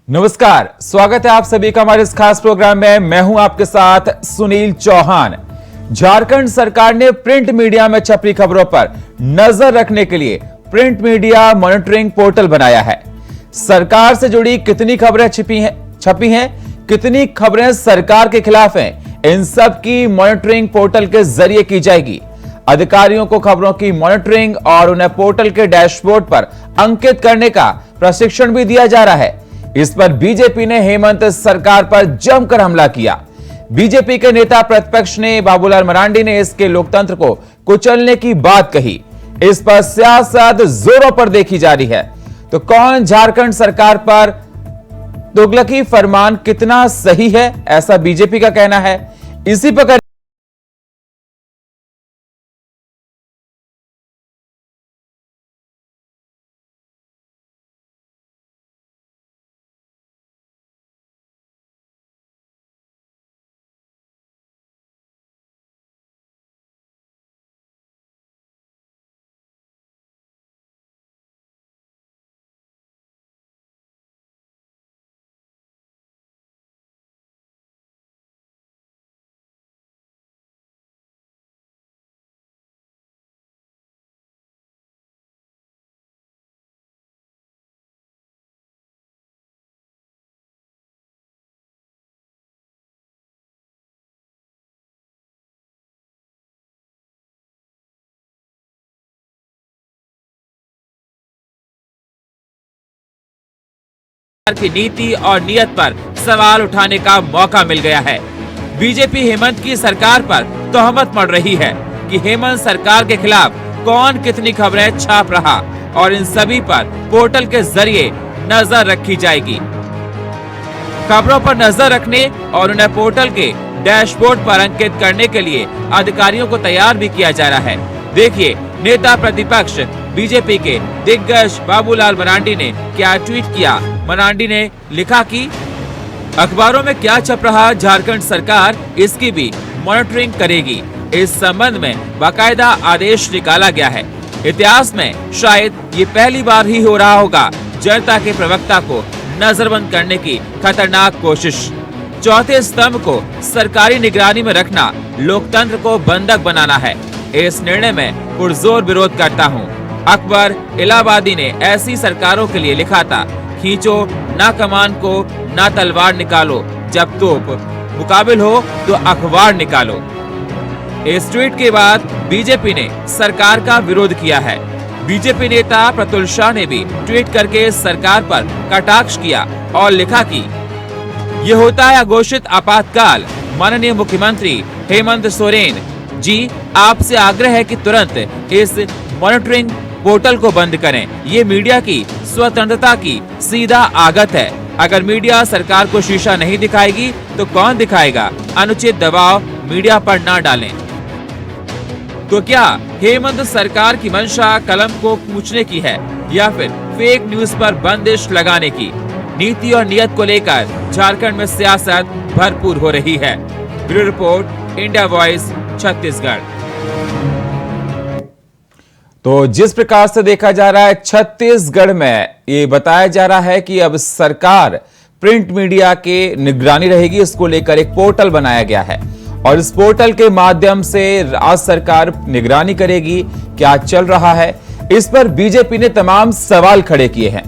नमस्कार, स्वागत है आप सभी का हमारे इस खास प्रोग्राम में। मैं हूं आपके साथ सुनील चौहान। झारखंड सरकार ने प्रिंट मीडिया में छपी खबरों पर नजर रखने के लिए प्रिंट मीडिया मॉनिटरिंग पोर्टल बनाया है। सरकार से जुड़ी कितनी खबरें छपी हैं, कितनी खबरें सरकार के खिलाफ हैं, इन सब की मॉनिटरिंग पोर्टल के जरिए की जाएगी। अधिकारियों को खबरों की मॉनिटरिंग और उन्हें पोर्टल के डैशबोर्ड पर अंकित करने का प्रशिक्षण भी दिया जा रहा है। इस पर बीजेपी ने हेमंत सरकार पर जमकर हमला किया। बीजेपी के नेता प्रतिपक्ष ने बाबूलाल मरांडी ने इसके लोकतंत्र को कुचलने की बात कही। इस पर सियासत जोरों पर देखी जा रही है। तो कौन झारखंड सरकार पर तुगलकी फरमान कितना सही है, ऐसा बीजेपी का कहना है। इसी पर की नीति और नियत पर सवाल उठाने का मौका मिल गया है। बीजेपी हेमंत की सरकार पर तोहमत मढ़ रही है कि हेमंत सरकार के खिलाफ कौन कितनी खबरें छाप रहा और इन सभी पर पोर्टल के जरिए नजर रखी जाएगी। खबरों पर नजर रखने और उन्हें पोर्टल के डैशबोर्ड पर अंकित करने के लिए अधिकारियों को तैयार भी किया जा रहा है। देखिए, नेता प्रतिपक्ष बीजेपी के दिग्गज बाबूलाल मरांडी ने क्या ट्वीट किया। मरांडी ने लिखा कि अखबारों में क्या छप रहा, झारखंड सरकार इसकी भी मॉनिटरिंग करेगी। इस संबंध में बाकायदा आदेश निकाला गया है। इतिहास में शायद ये पहली बार ही हो रहा होगा जनता के प्रवक्ता को नजरबंद करने की खतरनाक कोशिश। चौथे स्तंभ को सरकारी निगरानी में रखना लोकतंत्र को बंधक बनाना है। इस निर्णय में पुरजोर विरोध करता हूँ। अकबर इलाहाबादी ने ऐसी सरकारों के लिए लिखा था, खींचो ना कमान को ना तलवार निकालो, जब तोप मुकाबिल हो तो अखबार निकालो। इस ट्वीट के बाद बीजेपी ने सरकार का विरोध किया है। बीजेपी नेता प्रतुल शाह ने भी ट्वीट करके सरकार पर कटाक्ष किया और लिखा कि ये होता है अघोषित आपातकाल। माननीय मुख्यमंत्री हेमंत सोरेन जी, आपसे आग्रह है कि तुरंत इस मॉनिटरिंग पोर्टल को बंद करें। ये मीडिया की स्वतंत्रता की सीधा आगत है। अगर मीडिया सरकार को शीशा नहीं दिखाएगी तो कौन दिखाएगा। अनुचित दबाव मीडिया पर ना डालें। तो क्या हेमंत सरकार की मंशा कलम को पूछने की है या फिर फेक न्यूज पर बंदिश लगाने की? नीति और नियत को लेकर झारखंड में सियासत भरपूर हो रही है। Bureau report, India voice, Chhattisgarh. तो जिस प्रकार से देखा जा रहा है, छत्तीसगढ़ में ये बताया जा रहा है कि अब सरकार प्रिंट मीडिया के निगरानी रहेगी। इसको लेकर एक पोर्टल बनाया गया है और इस पोर्टल के माध्यम से राज्य सरकार निगरानी करेगी क्या चल रहा है। इस पर बीजेपी ने तमाम सवाल खड़े किए हैं।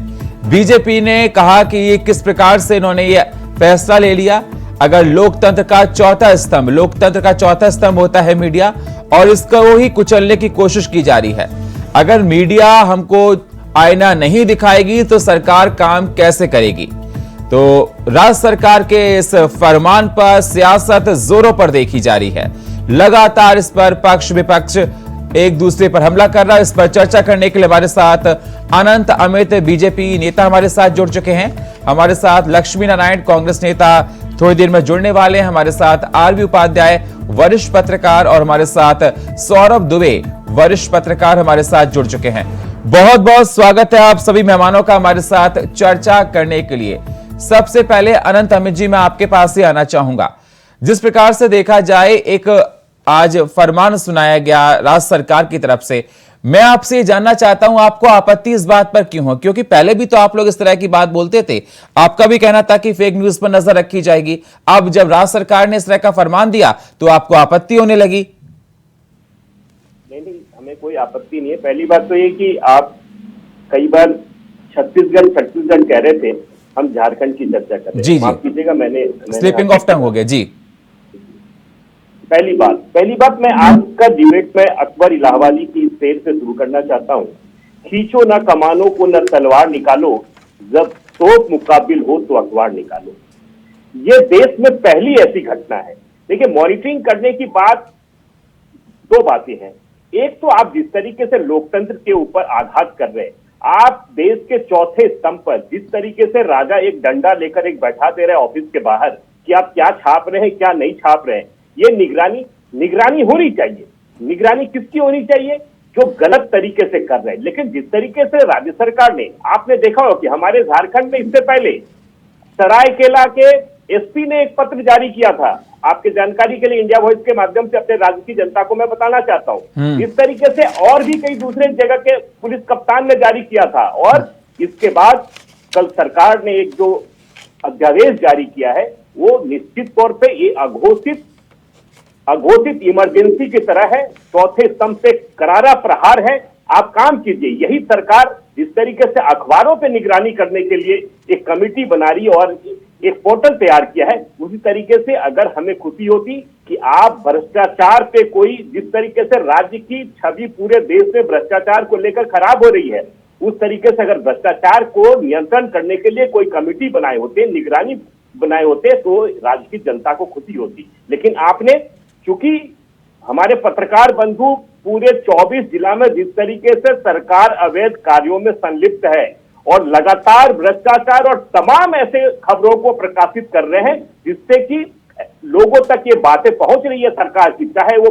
बीजेपी ने कहा कि ये किस प्रकार से इन्होंने ये फैसला ले लिया। अगर लोकतंत्र का चौथा स्तंभ होता है मीडिया, और इसको ही कुचलने की कोशिश की जा रही है। अगर मीडिया हमको आईना नहीं दिखाएगी तो सरकार काम कैसे करेगी? तो राज्य सरकार के इस फरमान पर सियासत जोरों पर देखी जा रही है। लगातार इस पर पक्ष विपक्ष एक दूसरे पर हमला कर रहा है। इस पर चर्चा करने के लिए हमारे साथ अनंत अमित बीजेपी नेता हमारे साथ जुड़ चुके हैं। हमारे साथ लक्ष्मी नारायण कांग्रेस नेता थोड़ी देर में जुड़ने वाले हैं। हमारे साथ आरबी उपाध्याय वरिष्ठ पत्रकार और हमारे साथ सौरभ दुबे वरिष्ठ पत्रकार हमारे साथ जुड़ चुके हैं। बहुत बहुत स्वागत है आप सभी मेहमानों का हमारे साथ चर्चा करने के लिए। सबसे पहले अनंत अमित जी, मैं आपके पास ही आना चाहूंगा। जिस प्रकार से देखा जाए, एक आज फरमान सुनाया गया राज्य सरकार की तरफ से। मैं आपसे ये जानना चाहता हूं, आपको आपत्ति इस बात पर क्यों हो? क्योंकि पहले भी तो आप लोग इस तरह की बात बोलते थे, आपका भी कहना था कि फेक न्यूज पर नजर रखी जाएगी। अब जब राज्य सरकार ने इस तरह का फरमान दिया तो आपको आपत्ति होने लगी। नहीं, हमें कोई आपत्ति नहीं है। पहली बात तो ये कि आप कई बार छत्तीसगढ़ कह रहे थे, हम झारखंड की चर्चा कर रहे हैं। माफ कीजिएगा, मैंने स्लिपिंग ऑफ टंग हो गया जी। पहली बात मैं आज का डिबेट में अकबर इलाहाबादी की शेर से शुरू करना चाहता हूँ। खींचो ना कमानों को न तलवार निकालो, जब तोप मुकाबिल हो तो अखबार निकालो। ये देश में पहली ऐसी घटना है। देखिए, मॉनिटरिंग करने की बात, दो बातें हैं। एक तो आप जिस तरीके से लोकतंत्र के ऊपर आघात कर रहे हैं, आप देश के चौथे स्तंभ पर जिस तरीके से राजा एक डंडा लेकर एक बैठा दे रहे हैं ऑफिस के बाहर कि आप क्या छाप रहे हैं क्या नहीं छाप रहे हैं, ये निगरानी होनी चाहिए। निगरानी किसकी होनी चाहिए? जो गलत तरीके से कर रहे हैं। लेकिन जिस तरीके से राज्य सरकार ने, आपने देखा हो कि हमारे झारखंड में इससे पहले सरायकेला के एसपी ने एक पत्र जारी किया था। आपके जानकारी के लिए इंडिया वॉइस के माध्यम से अपने राज्य की जनता को मैं बताना चाहता हूं। इस तरीके से और भी कई दूसरे जगह के पुलिस कप्तान ने जारी किया था। और इसके बाद कल सरकार ने एक जो अध्यादेश जारी किया है, वो निश्चित तौर पे ये अघोषित इमरजेंसी की तरह है। चौथे स्तंभ पे करारा प्रहार है। आप काम कीजिए। यही सरकार जिस तरीके से अखबारों पे निगरानी करने के लिए एक कमेटी बना रही है और एक पोर्टल तैयार किया है, उसी तरीके से अगर हमें खुशी होती कि आप भ्रष्टाचार पे कोई, जिस तरीके से राज्य की छवि पूरे देश में भ्रष्टाचार को लेकर खराब हो रही है, उस तरीके से अगर भ्रष्टाचार को नियंत्रण करने के लिए कोई कमेटी बनाए होते, निगरानी बनाए होते, तो राज्य की जनता को खुशी होती। लेकिन आपने, चूंकि हमारे पत्रकार बंधु पूरे 24 जिला में जिस तरीके से सरकार अवैध कार्यों में संलिप्त है और लगातार भ्रष्टाचार और तमाम ऐसे खबरों को प्रकाशित कर रहे हैं जिससे कि लोगों तक ये बातें पहुंच रही है सरकार की, चाहे वो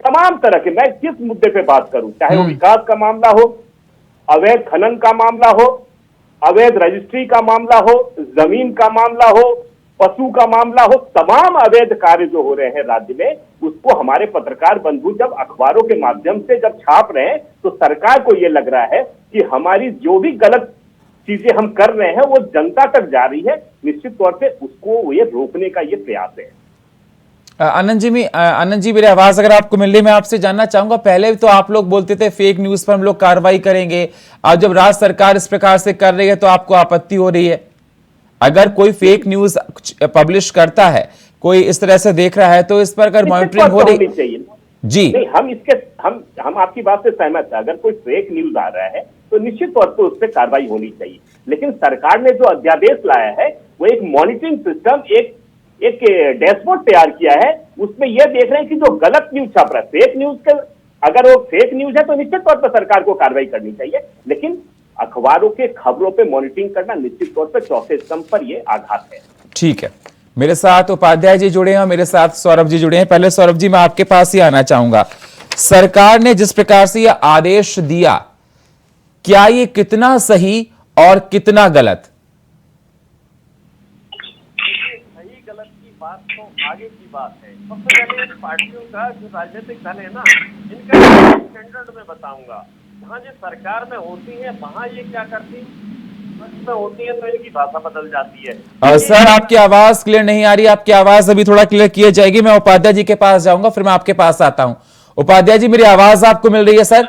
तमाम तरह के, मैं किस मुद्दे पे बात करूं, चाहे वो विकास का मामला हो, अवैध खनन का मामला हो, अवैध रजिस्ट्री का मामला हो, जमीन का मामला हो, पशु का मामला हो, तमाम अवैध कार्य जो हो रहे हैं राज्य में, उसको हमारे पत्रकार बंधु जब अखबारों के माध्यम से जब छाप रहे हैं तो सरकार को यह लग रहा है कि हमारी जो भी गलत चीजें हम कर रहे हैं वो जनता तक जा रही है। निश्चित तौर पे उसको ये रोकने का ये प्रयास है। आनंद जी मेरी आवाज अगर आपको मिल रही, मैं आपसे जानना चाहूंगा, पहले तो आप लोग बोलते थे फेक न्यूज पर हम लोग कार्रवाई करेंगे, आज जब राज्य सरकार इस प्रकार से कर रही है तो आपको आपत्ति हो रही है? अगर कोई फेक न्यूज पब्लिश करता है, कोई इस तरह से देख रहा है, तो इस पर अगर मॉनिटरिंग हो रही चाहिए जी नहीं, हम आपकी बात से सहमत है। अगर कोई फेक न्यूज आ रहा है तो निश्चित तौर पर उस पर कार्रवाई होनी चाहिए। लेकिन सरकार ने जो अध्यादेश लाया है वो एक मॉनिटरिंग सिस्टम, एक डैशबोर्ड तैयार किया है। उसमें यह देख रहे हैं कि जो गलत न्यूज छप रहा है, फेक न्यूज के, अगर वो फेक न्यूज है तो निश्चित तौर पर सरकार को कार्रवाई करनी चाहिए। लेकिन अखबारों के खबरों पे मॉनिटरिंग करना निश्चित तौर पर चौथे स्तंभ पर यह आघात है। ठीक है, मेरे साथ उपाध्याय जी जुड़े हैं और मेरे साथ सौरभ जी जुड़े हैं। पहले सौरभ जी, मैं आपके पास ही आना चाहूंगा। सरकार ने जिस प्रकार से यह आदेश दिया, क्या ये कितना सही और कितना गलत? सही गलत की बात तो आगे की बात है। सबसे पहले इन पार्टियों का जो राजनीतिक दल है ना, इनका स्टैंडर्ड में बताऊंगा। जहाँ जो सरकार में होती है वहाँ ये क्या करती में होती है तो इनकी भाषा बदल जाती है। सर, आपकी आवाज क्लियर नहीं आ रही, आपकी आवाज अभी थोड़ा क्लियर की जाएगी। मैं उपाध्याय जी के पास जाऊंगा, फिर मैं आपके पास आता हूं। उपाध्याय जी, मेरी आवाज आपको मिल रही है सर?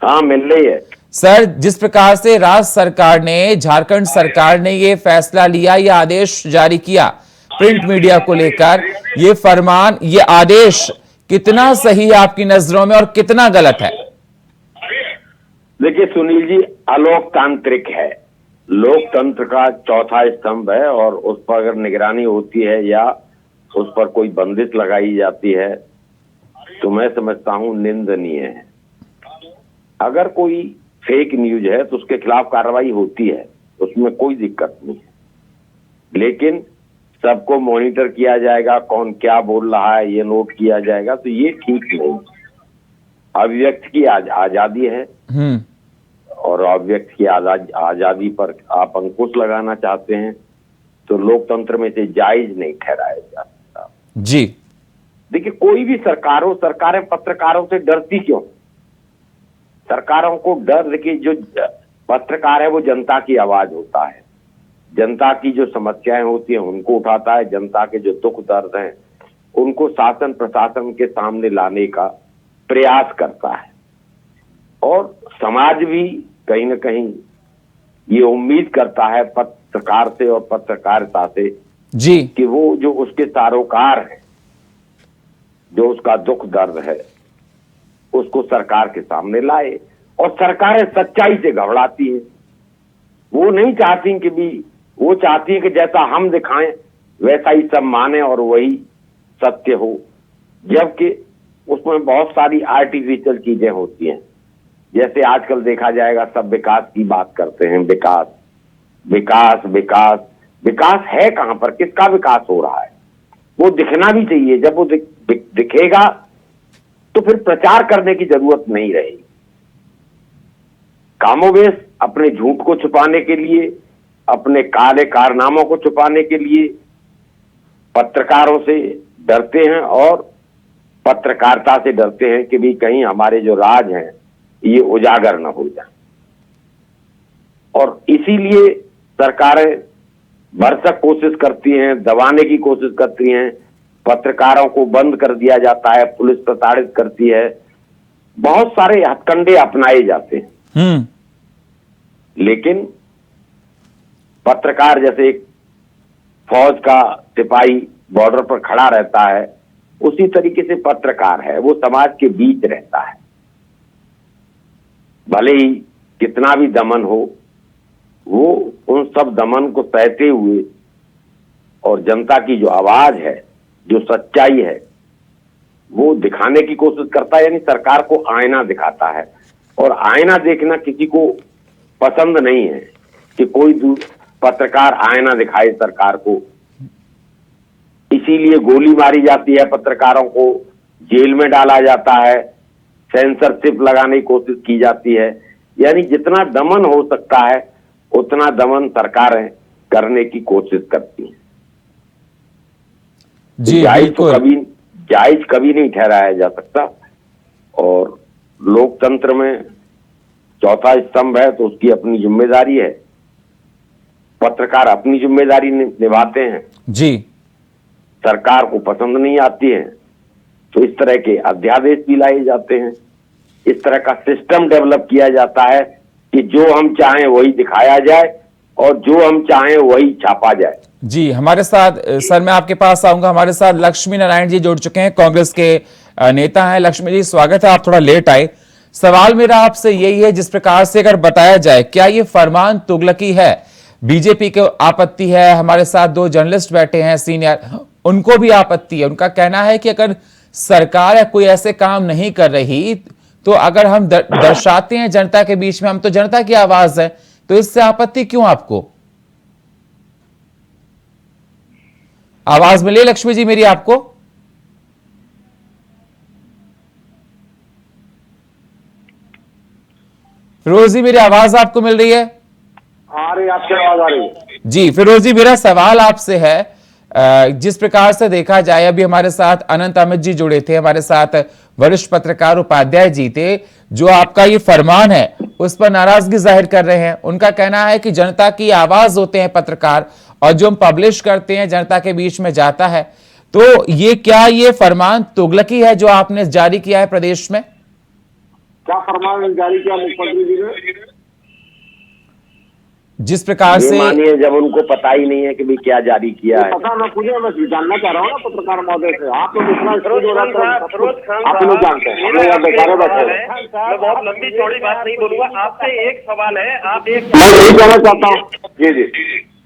हाँ, मिल रही है सर। जिस प्रकार से राज्य सरकार ने, झारखंड सरकार ने ये फैसला लिया, ये आदेश जारी किया प्रिंट मीडिया को लेकर, ये फरमान, ये आदेश कितना सही है आपकी नजरों में और कितना गलत है? देखिए सुनील जी, अलोकतांत्रिक है, लोकतंत्र का चौथा स्तंभ है और उस पर अगर निगरानी होती है या उस पर कोई बंदिश लगाई जाती है तो मैं समझता हूं निंदनीय है। अगर कोई फेक न्यूज है तो उसके खिलाफ कार्रवाई होती है, उसमें कोई दिक्कत नहीं है। लेकिन सबको मॉनिटर किया जाएगा, कौन क्या बोल रहा है ये नोट किया जाएगा, तो ये ठीक नहीं। अभिव्यक्ति की आजादी है और अभिव्यक्ति की आजादी पर आप अंकुश लगाना चाहते हैं तो लोकतंत्र में से जायज नहीं ठहराया जा सकता। जी देखिए, कोई भी सरकारें पत्रकारों से डरती क्यों? सरकारों को डर, देखिए, जो पत्रकार है वो जनता की आवाज होता है, जनता की जो समस्याएं होती हैं उनको उठाता है, जनता के जो दुख दर्द हैं उनको शासन प्रशासन के सामने लाने का प्रयास करता है। और समाज भी कहीं ना कहीं ये उम्मीद करता है पत्रकार से और पत्रकारिता से जी कि वो जो उसके सारोकार है, जो उसका दुख दर्द है, उसको सरकार के सामने लाए। और सरकारें सच्चाई से घबराती हैं, वो नहीं चाहती कि भी, वो चाहती है कि जैसा हम दिखाएं वैसा ही सब माने और वही सत्य हो, जबकि उसमें बहुत सारी आर्टिफिशियल चीजें होती हैं। जैसे आजकल देखा जाएगा सब विकास की बात करते हैं, विकास विकास विकास विकास है कहां पर, किसका विकास हो रहा है? वो दिखना भी चाहिए। जब वो दिखेगा तो फिर प्रचार करने की जरूरत नहीं रहेगी। कामोवेश अपने झूठ को छुपाने के लिए, अपने काले कारनामों को छुपाने के लिए पत्रकारों से डरते हैं और पत्रकारिता से डरते हैं कि भी कहीं हमारे जो राज हैं ये उजागर न हो जाए। और इसीलिए सरकारें भरसक कोशिश करती हैं, दबाने की कोशिश करती हैं, पत्रकारों को बंद कर दिया जाता है, पुलिस प्रताड़ित करती है, बहुत सारे हथकंडे अपनाए जाते हैं। लेकिन पत्रकार जैसे एक फौज का सिपाही बॉर्डर पर खड़ा रहता है, उसी तरीके से पत्रकार है, वो समाज के बीच रहता है। भले ही कितना भी दमन हो, वो उन सब दमन को सहते हुए और जनता की जो आवाज है, जो सच्चाई है, वो दिखाने की कोशिश करता है। यानी सरकार को आईना दिखाता है, और आईना देखना किसी को पसंद नहीं है कि कोई पत्रकार आईना दिखाए सरकार को। इसीलिए गोली मारी जाती है, पत्रकारों को जेल में डाला जाता है, सेंसरशिप लगाने की कोशिश की जाती है। यानी जितना दमन हो सकता है उतना दमन सरकारें करने की कोशिश करती हैं। जी जायज कभी नहीं ठहराया जा सकता। और लोकतंत्र में चौथा स्तंभ है तो उसकी अपनी जिम्मेदारी है, पत्रकार अपनी जिम्मेदारी निभाते हैं। जी सरकार को पसंद नहीं आती है तो इस तरह के अध्यादेश भी लाए जाते हैं, इस तरह का सिस्टम डेवलप किया जाता है कि जो हम चाहें वही दिखाया जाए और जो हम चाहें वही छापा जाए। जी, हमारे साथ सर मैं आपके पास आऊंगा, हमारे साथ लक्ष्मी नारायण जी जुड़ चुके हैं, कांग्रेस के नेता हैं। लक्ष्मी जी स्वागत है, आप थोड़ा लेट आए। सवाल मेरा आपसे यही है, जिस प्रकार से अगर बताया जाए क्या ये फरमान तुगलकी है? बीजेपी को आपत्ति है, हमारे साथ दो जर्नलिस्ट बैठे हैं सीनियर, उनको भी आपत्ति है। उनका कहना है कि अगर सरकार कोई ऐसे काम नहीं कर रही तो अगर हम दर्शाते हैं जनता के बीच में, हम तो जनता की आवाज है, तो इससे आपत्ति क्यों? आपको आवाज मिली लक्ष्मी जी मेरी आपको? फिरोज जी मेरी आवाज आपको मिल रही है? आ रही, आपकी आवाज आ रही है। जी फिरोज जी, मेरा सवाल आपसे है, जिस प्रकार से देखा जाए, अभी हमारे साथ अनंत अमित जी जुड़े थे, हमारे साथ वरिष्ठ पत्रकार उपाध्याय जी थे, जो आपका ये फरमान है उस पर नाराजगी जाहिर कर रहे हैं। उनका कहना है कि जनता की आवाज होते हैं पत्रकार, और जो हम पब्लिश करते हैं जनता के बीच में जाता है। तो ये फरमान तुगलकी है जो आपने जारी किया है प्रदेश में? क्या फरमान जारी किया मुख्यमंत्री जी ने? जिस प्रकार से मानिए, जब उनको पता ही नहीं है कि भी क्या जारी किया है। पता ना, मुझे मैं जानना चाह रहा हूँ ना पत्रकार महोदय से। आप लोग इतना आप लोग जानते हैं, हम लोग बेचारे बैठे हैं। मैं बहुत लंबी चौड़ी बात नहीं बोलूंगा, आपसे एक सवाल है, आप एक मैं यही कहना चाहता हूँ। जी जी,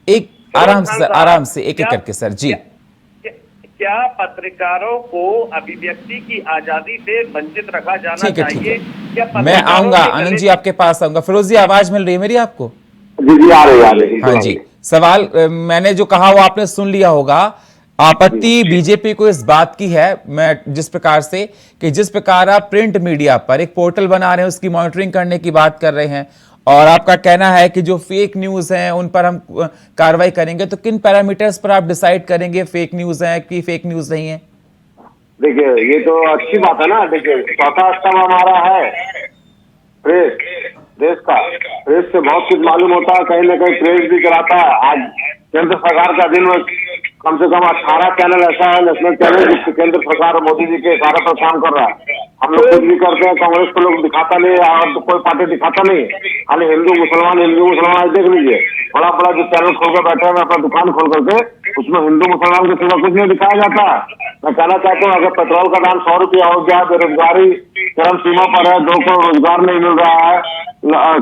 एक आराम से एक एक करके सर जी। क्या पत्रकारों को अभिव्यक्ति की आजादी से वंचित रखा जाना चाहिए? क्या मैं आऊंगा आनंद जी, आपके पास आऊंगा। फिरोज जी आवाज मिल रही है मेरी आपको? जी जी आ रही। हाँ जी, सवाल मैंने जो कहा वो आपने सुन लिया होगा। आपत्ति बीजेपी को इस बात की है, मैं जिस प्रकार से कि जिस प्रकार आप प्रिंट मीडिया पर एक पोर्टल बना रहे हैं, उसकी मॉनिटरिंग करने की बात कर रहे हैं, और आपका कहना है कि जो फेक न्यूज हैं उन पर हम कार्रवाई करेंगे। तो किन पैरामीटर्स पर आप डिसाइड करेंगे फेक न्यूज है कि फेक न्यूज नहीं है? देखिए ये तो अच्छी बात है ना। देखिए चौथा स्तंभ हमारा है प्रेस, देश का। प्रेस से बहुत कुछ मालूम होता है, कहीं ना कहीं प्रेस भी कराता है। आज केंद्र सरकार का दिन में कम से कम 18 चैनल ऐसा है, नेशनल चैनल, जिससे केंद्र सरकार मोदी जी के इशारे पर काम कर रहा है। हम लोग कुछ भी करते हैं, कांग्रेस को लोग दिखाता नहीं है और तो कोई पार्टी दिखाता नहीं है, खाली हिंदू मुसलमान देख लीजिए। बड़ा बड़ा जो चैनल खोल कर बैठे हैं अपना दुकान खोल करके, उसमें हिंदू मुसलमान के सिवा कुछ नहीं दिखाया जाता। मैं कहना चाहता हूँ अगर पेट्रोल का दाम 100 रुपया हो गया, बेरोजगारी चरम सीमा पर है, 2 करोड़ रोजगार नहीं मिल रहा है,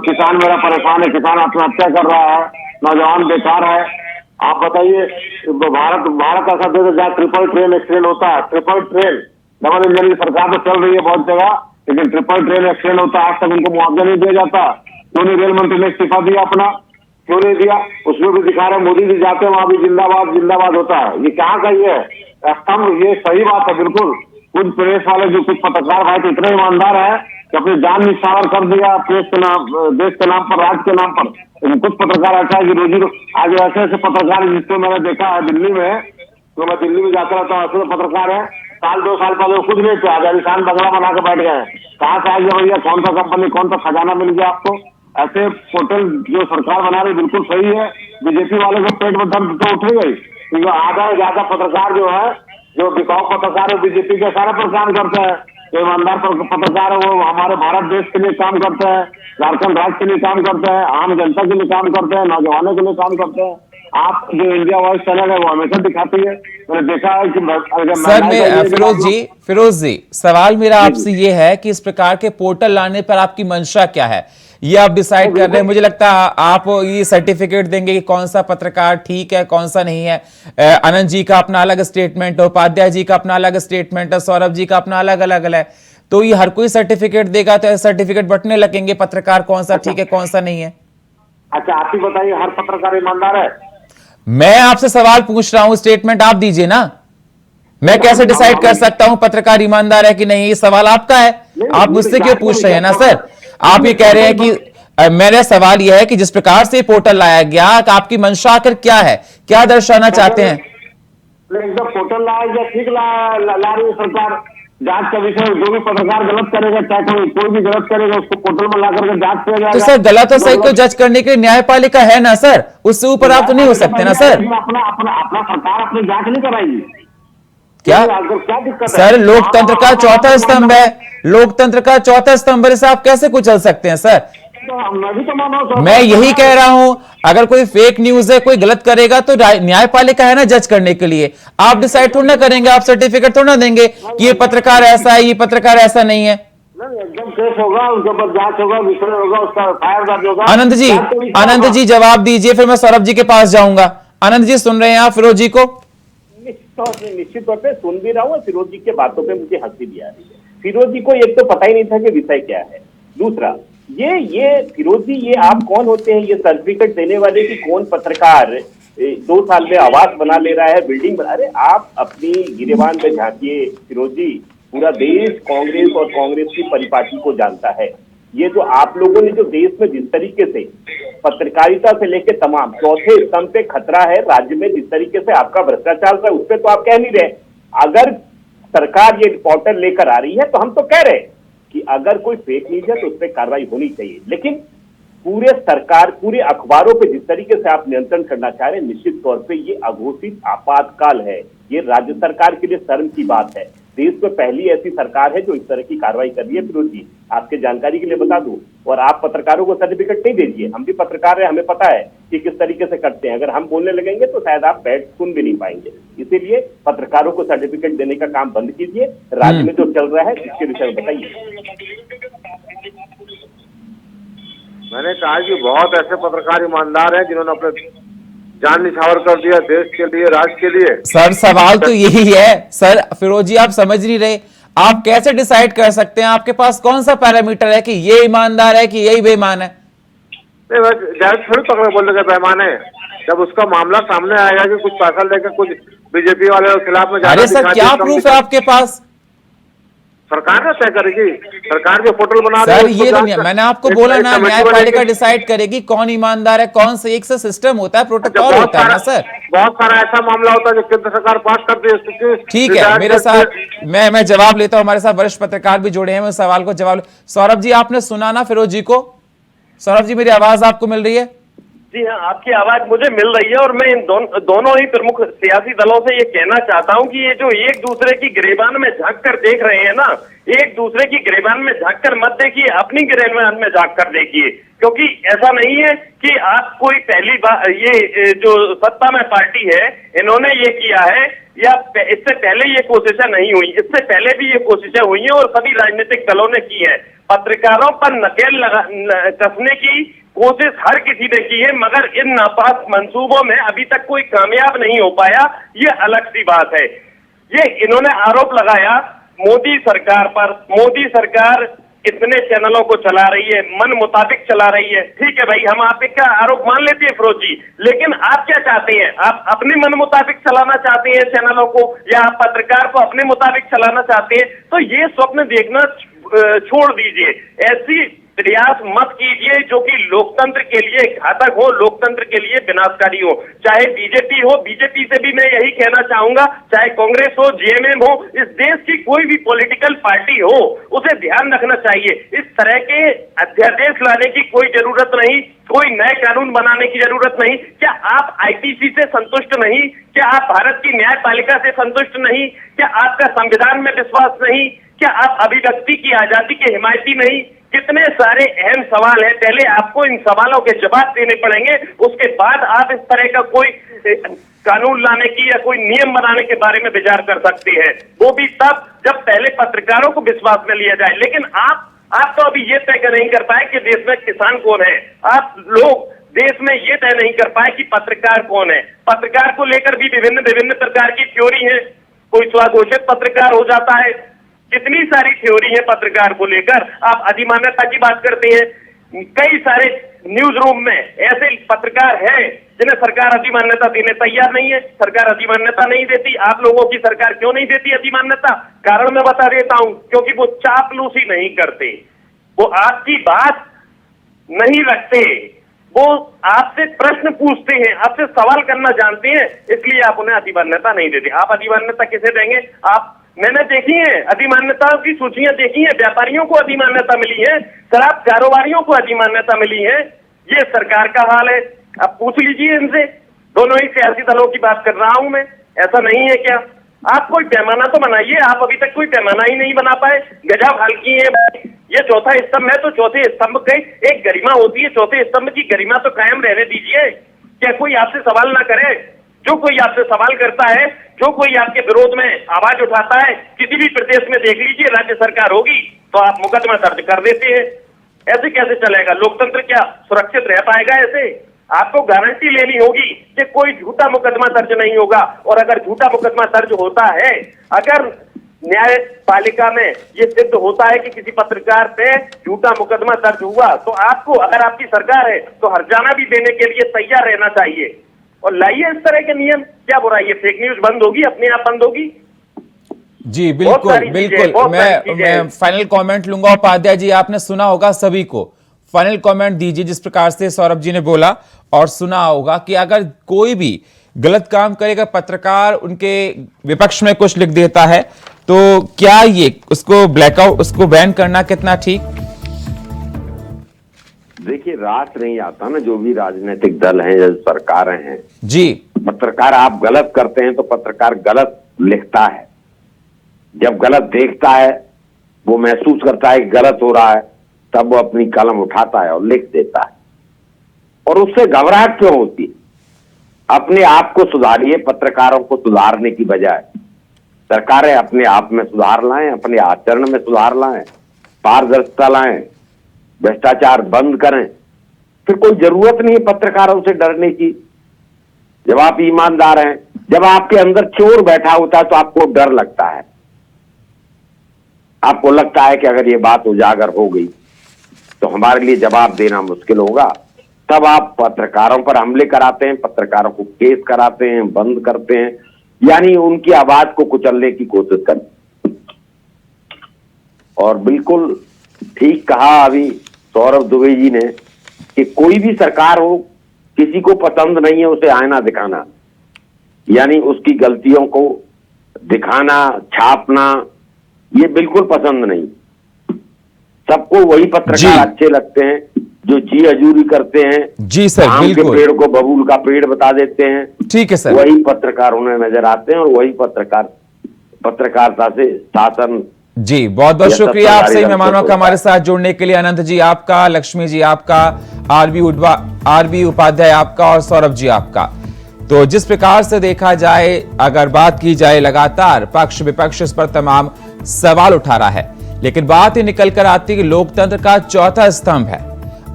किसान मेरा परेशान है, किसान आत्महत्या कर रहा है, नौजवान बेकार है। आप बताइए भारत ऐसा देश है जहाँ ट्रिपल ट्रेन एक्सीडेंट होता है। ट्रिपल ट्रेन डबल इंजन की सरकार तो चल रही है बहुत जगह, लेकिन ट्रिपल ट्रेन एक्सीडेंट होता है, आज तक उनको मुआवजा नहीं दिया जाता। क्यों नहीं रेल मंत्री ने इस्तीफा दिया अपना, क्यों नहीं दिया? उसमें भी दिखा रहे मोदी जी जाते हैं वहां भी जिंदाबाद जिंदाबाद होता है। ये कहाँ का ये स्तंभ? ये सही बात है बिल्कुल। कुछ प्रेस वाले जो कुछ पत्रकार भाई तो इतने ईमानदार है कि अपनी जान निछावर कर दिया प्रेस के नाम, देश के नाम पर, राज्य के नाम पर। लेकिन कुछ पत्रकार ऐसा है कि रोजी आज ऐसे ऐसे पत्रकार जिसको मैंने देखा है दिल्ली में, तो मैं दिल्ली में जाता रहता हूँ, ऐसे पत्रकार है 1-2 साल पहले वो कुछ नहीं थे, आज आलिशान बंगला बना के बैठ गए। कहाँ से आएंगे भैया? कौन सा कंपनी, कौन सा खजाना मिल गया आपको? ऐसे पोर्टल जो सरकार बना रही बिल्कुल सही है। बीजेपी वाले को पेट में दर्द तो उठेगा ही, क्योंकि आधा से ज्यादा पत्रकार जो है, जो बिकाऊ पत्रकार है, बीजेपी के सारे पर काम करते हैं। जो ईमानदार पत्रकार है वो हमारे भारत देश के लिए काम करते हैं, झारखंड राज्य के लिए काम करते हैं, आम जनता के लिए काम करते हैं, नौजवानों के लिए काम करते हैं। आप जो इंडिया वॉइस चैनल है वो हमेशा दिखाती है, मैंने देखा है कि सर मैं फिरोज जी सवाल मेरा आपसे ये है कि इस प्रकार के पोर्टल लाने पर आपकी मंशा क्या है, ये आप डिसाइड कर रहे हैं। मुझे लगता है आप ये सर्टिफिकेट देंगे कि कौन सा पत्रकार ठीक है कौन सा नहीं है। आनंद जी का अपना अलग स्टेटमेंट है, उपाध्याय जी का अपना अलग स्टेटमेंट है, सौरभ जी का अपना अलग अलग है। तो ये हर कोई सर्टिफिकेट देगा तो सर्टिफिकेट बंटने लगेंगे पत्रकार कौन सा ठीक है कौन सा नहीं है। अच्छा आप ही बताइए, हर पत्रकार ईमानदार है? मैं आपसे सवाल पूछ रहा हूं, स्टेटमेंट आप दीजिए ना। मैं कैसे डिसाइड कर सकता हूं पत्रकार ईमानदार है कि नहीं? ये सवाल आपका है, आप मुझसे क्यों पूछ रहे हैं ना सर? आप ये कह रहे हैं कि मेरा सवाल यह है कि जिस प्रकार से पोर्टल लाया गया, आपकी मंशा आखिर क्या है, क्या दर्शाना चाहते हैं? एकदम पोर्टल लाया गया, ठीक ला रही है सरकार। जांच का विषय, जो भी पत्रकार गलत करेगा, चाहे कोई भी गलत करेगा, उसको पोर्टल में ला करके जांच किया जाएगा। तो सर गलत और सही को जज करने के लिए न्यायपालिका है ना सर, उससे ऊपर आप तो नहीं हो सकते ना सर। अपना सरकार अपनी जांच नहीं कराएगी क्या दिक्कत सर? लोकतंत्र का चौथा स्तंभ है, लोकतंत्र का चौथा स्तंभ से आप कैसे कुछ चल सकते हैं सर? मैं भी तो मानो, मैं यही कह रहा हूं, अगर कोई फेक न्यूज है, कोई गलत करेगा तो न्यायपालिका है ना जज करने के लिए। आप डिसाइड थोड़ा ना करेंगे, आप सर्टिफिकेट थोड़ा ना देंगे कि ये पत्रकार ऐसा है, ये पत्रकार ऐसा नहीं है। एकदम केस होगा, उसके ऊपर जांच होगा, विषय होगा, उसका फायर दर्ज होगा। आनंद जी जवाब दीजिए, फिर मैं सौरभ जी के पास जाऊंगा। आनंद जी सुन रहे हैं आप फिरोज जी को? निश्चित तौर पे सुन भी रहा हूँ। फिरोज जी के बातों पे मुझे हंसी भी आ रही है। फिरोज जी को एक तो पता ही नहीं था कि विषय क्या है, दूसरा ये फिरोज जी ये आप कौन होते हैं ये सर्टिफिकेट देने वाले कि कौन पत्रकार 2 साल में आवास बना ले रहा है, बिल्डिंग बना? अरे आप अपनी गिरेबान में झांकिए फिरोज जी, पूरा देश कांग्रेस और कांग्रेस की परिपाटी को जानता है। ये जो आप लोगों ने जो देश में जिस तरीके से पत्रकारिता से लेकर तमाम चौथे स्तंभ पे खतरा है राज्य में, जिस तरीके से आपका भ्रष्टाचार है, उस पर तो आप कह नहीं रहे। अगर सरकार ये पोर्टल लेकर आ रही है तो हम तो कह रहे हैं कि अगर कोई फेक न्यूज है तो उस पर कार्रवाई होनी चाहिए, लेकिन पूरे सरकार, पूरे अखबारों पे जिस तरीके से आप नियंत्रण करना चाह रहे हैं, निश्चित तौर पे ये अघोषित आपातकाल है। ये राज्य सरकार के लिए शर्म की बात है। देश में पहली ऐसी सरकार है जो इस तरह की कार्रवाई कर रही है। फिरोज जी आपके जानकारी के लिए बता दूं, और आप पत्रकारों को सर्टिफिकेट नहीं दीजिए, हम भी पत्रकार हैं, हमें पता है कि किस तरीके से करते हैं। अगर हम बोलने लगेंगे तो शायद आप बैठ सुन भी नहीं पाएंगे। इसीलिए पत्रकारों को सर्टिफिकेट देने का काम बंद कीजिए। राज्य में जो चल रहा है इसके विषय में बताइए। मैंने कहा कि बहुत ऐसे पत्रकार ईमानदार हैं जिन्होंने अपने जान निछावर कर दिया देश के लिए, राज्य के लिए। सर सवाल तो यही है सर, फिरोज जी आप समझ नहीं रहे। आप कैसे डिसाइड कर सकते हैं? आपके पास कौन सा पैरामीटर है कि ये ईमानदार है कि यही बेईमान है? नहीं डायरेक्ट थोड़ी पकड़ बोलने का बेईमान है। जब उसका मामला सामने आएगा कि कुछ पैसा लेकर कुछ बीजेपी वाले के खिलाफ में, अरे सर क्या प्रूफ है आपके पास? सरकार ने तय करेगी, सरकार जो पोर्टल बना रही है सर ये तो मैंने आपको बोला ना, न्यायपालिका डिसाइड करेगी कौन ईमानदार है कौन से। एक से सिस्टम होता है, प्रोटोकॉल होता है ना सर। बहुत सारा ऐसा मामला होता है जो केंद्र सरकार पास करती है। ठीक है, मेरे साथ मैं जवाब लेता हूं। हमारे साथ वरिष्ठ पत्रकार भी जुड़े हैं, मैं सवाल को जवाब। सौरभ जी, आपने सुना ना फिरोज जी को? सौरभ जी, मेरी आवाज आपको मिल रही है? जी हाँ, आपकी आवाज मुझे मिल रही है और मैं इन दोनों ही प्रमुख सियासी दलों से ये कहना चाहता हूं कि ये जो एक दूसरे की गिरेबान में झांक कर देख रहे हैं ना, एक दूसरे की गिरेबान में झांक कर मत देखिए, अपनी गिरेबान में झांक कर देखिए। क्योंकि ऐसा नहीं है कि आप कोई पहली बार, ये जो सत्ता में पार्टी है इन्होंने ये किया है या इससे पहले ये कोशिशें नहीं हुई, इससे पहले भी ये कोशिशें हुई हैं और सभी राजनीतिक दलों ने की है। पत्रकारों पर नकेल कसने की कोशिश हर किसी ने की है, मगर इन नापाक मंसूबों में अभी तक कोई कामयाब नहीं हो पाया, ये अलग सी बात है। ये इन्होंने आरोप लगाया मोदी सरकार पर, मोदी सरकार कितने चैनलों को चला रही है, मन मुताबिक चला रही है। ठीक है भाई, हम आपका आरोप मान लेते हैं फिरोज जी, लेकिन आप क्या चाहते हैं? आप अपने मन मुताबिक चलाना चाहते हैं चैनलों को, या आप पत्रकार को अपने मुताबिक चलाना चाहते हैं? तो ये स्वप्न देखना छोड़ दीजिए, ऐसी प्रयास मत कीजिए जो कि लोकतंत्र के लिए घातक हो, लोकतंत्र के लिए विनाशकारी हो। चाहे बीजेपी हो, बीजेपी से भी मैं यही कहना चाहूंगा, चाहे कांग्रेस हो, जेएमएम हो, इस देश की कोई भी पॉलिटिकल पार्टी हो, उसे ध्यान रखना चाहिए। इस तरह के अध्यादेश लाने की कोई जरूरत नहीं, कोई नए कानून बनाने की जरूरत नहीं। क्या आप आईपीसी से संतुष्ट नहीं? क्या आप भारत की न्यायपालिका से संतुष्ट नहीं? क्या आपका संविधान में विश्वास नहीं? क्या आप अभिव्यक्ति की आजादी के हिमायती नहीं? कितने सारे अहम सवाल हैं, पहले आपको इन सवालों के जवाब देने पड़ेंगे, उसके बाद आप इस तरह का कोई कानून लाने की या कोई नियम बनाने के बारे में विचार कर सकते हैं। वो भी तब जब पहले पत्रकारों को विश्वास में लिया जाए। लेकिन आप तो अभी ये तय नहीं कर पाए कि देश में किसान कौन है, आप लोग देश में ये तय नहीं कर पाए कि पत्रकार कौन है। पत्रकार को लेकर भी विभिन्न प्रकार की थ्योरी है, कोई स्वघोषित पत्रकार हो जाता है, कितनी सारी थ्योरी है पत्रकार को लेकर। आप अधिमान्यता की बात करते हैं, कई सारे न्यूज रूम में ऐसे पत्रकार हैं जिन्हें सरकार अधिमान्यता देने तैयार नहीं है, सरकार अधिमान्यता नहीं देती। आप लोगों की सरकार क्यों नहीं देती अधिमान्यता? कारण मैं बता देता हूं, क्योंकि वो चापलूसी नहीं करते, वो आपकी बात नहीं रखते, वो आपसे प्रश्न पूछते हैं, आपसे सवाल करना जानते हैं, इसलिए आप उन्हें अधिमान्यता नहीं देते। आप अधिमान्यता किसे देंगे? मैंने देखी है अधिमान्यताओं की सूचियां देखी है, व्यापारियों को अधिमान्यता मिली है, शराब कारोबारियों को अधिमान्यता मिली है। ये सरकार का हाल है, आप पूछ लीजिए इनसे। दोनों ही सियासी दलों की बात कर रहा हूं मैं, ऐसा नहीं है क्या? आप कोई पैमाना तो बनाइए, आप अभी तक कोई पैमाना ही नहीं बना पाए। गजब हाल की है। ये चौथा स्तंभ है तो चौथे स्तंभ की एक गरिमा होती है, चौथे स्तंभ की गरिमा तो कायम रहने दीजिए। क्या कोई आपसे सवाल ना करे? जो कोई आपसे सवाल करता है, जो कोई आपके विरोध में आवाज उठाता है, किसी भी प्रदेश में देख लीजिए, राज्य सरकार होगी तो आप मुकदमा दर्ज कर देते हैं। ऐसे कैसे चलेगा? लोकतंत्र क्या सुरक्षित रह पाएगा ऐसे? आपको गारंटी लेनी होगी कि कोई झूठा मुकदमा दर्ज नहीं होगा, और अगर झूठा मुकदमा दर्ज होता है, अगर न्यायपालिका में ये सिद्ध होता है कि किसी पत्रकार पे झूठा मुकदमा दर्ज हुआ, तो आपको, अगर आपकी सरकार है, तो हर्जाना भी देने के लिए तैयार रहना चाहिए। और लाइए इस तरह के नियम, क्या बुराई है? फेक न्यूज बंद होगी, अपने आप बंद होगी। जी बिल्कुल बिल्कुल, मैं फाइनल कमेंट लूंगा। उपाध्याय जी, आपने सुना होगा, सभी को फाइनल कमेंट दीजिए जिस प्रकार से सौरभ जी ने बोला, और सुना होगा कि अगर कोई भी गलत काम करेगा, पत्रकार उनके विपक्ष में कुछ लिख देता है, तो क्या ये उसको ब्लैकआउट, उसको बैन करना कितना ठीक? देखिए, राष्ट्र नहीं आता ना, जो भी राजनीतिक दल हैं या सरकारें हैं जी, पत्रकार आप गलत करते हैं तो पत्रकार गलत लिखता है। जब गलत देखता है, वो महसूस करता है कि गलत हो रहा है, तब वो अपनी कलम उठाता है और लिख देता है। और उससे घबराहट क्यों होती है? अपने आप को सुधारिए, पत्रकारों को सुधारने की बजाय सरकारें अपने आप में सुधार लाएं, अपने आचरण में सुधार लाएं, पारदर्शिता लाएं, भ्रष्टाचार बंद करें। फिर कोई जरूरत नहीं है पत्रकारों से डरने की। जब आप ईमानदार हैं, जब आपके अंदर चोर बैठा होता है तो आपको डर लगता है, आपको लगता है कि अगर ये बात उजागर हो गई तो हमारे लिए जवाब देना मुश्किल होगा। तब आप पत्रकारों पर हमले कराते हैं, पत्रकारों को केस कराते हैं, बंद करते हैं, यानी उनकी आवाज को कुचलने की कोशिश करते। और बिल्कुल ठीक कहा अभी सौरभ दुबे जी ने कि कोई भी सरकार हो, किसी को पसंद नहीं है उसे आईना दिखाना। यानी उसकी गलतियों को दिखाना, छापना, ये बिल्कुल पसंद नहीं। सबको वही पत्रकार अच्छे लगते हैं जो जी हजूरी करते हैं। जी सर, आम के बिल्कुल। पेड़ को बबूल का पेड़ बता देते हैं। ठीक है सर। वही पत्रकार उन्हें नजर आते हैं और वही पत्रकारिता से शासन। जी बहुत बहुत शुक्रिया आप सही मेहमानों का हमारे साथ जुड़ने के लिए। अनंत जी आपका, लक्ष्मी जी आपका, आरबी उपाध्याय आपका और सौरभ जी आपका। तो जिस प्रकार से देखा जाए, अगर बात की जाए, लगातार पक्ष विपक्ष इस पर तमाम सवाल उठा रहा है, लेकिन बात ही निकल कर आती है कि लोकतंत्र का चौथा स्तंभ है,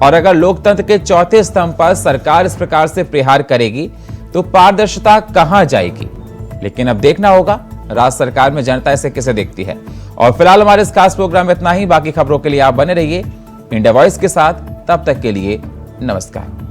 और अगर लोकतंत्र के चौथे स्तंभ पर सरकार इस प्रकार से प्रहार करेगी तो पारदर्शिता कहां जाएगी। लेकिन अब देखना होगा राज्य सरकार में जनता इसे कैसे देखती है। और फिलहाल हमारे इस खास प्रोग्राम में इतना ही। बाकी खबरों के लिए आप बने रहिए इंडिया वॉइस के साथ। तब तक के लिए नमस्कार।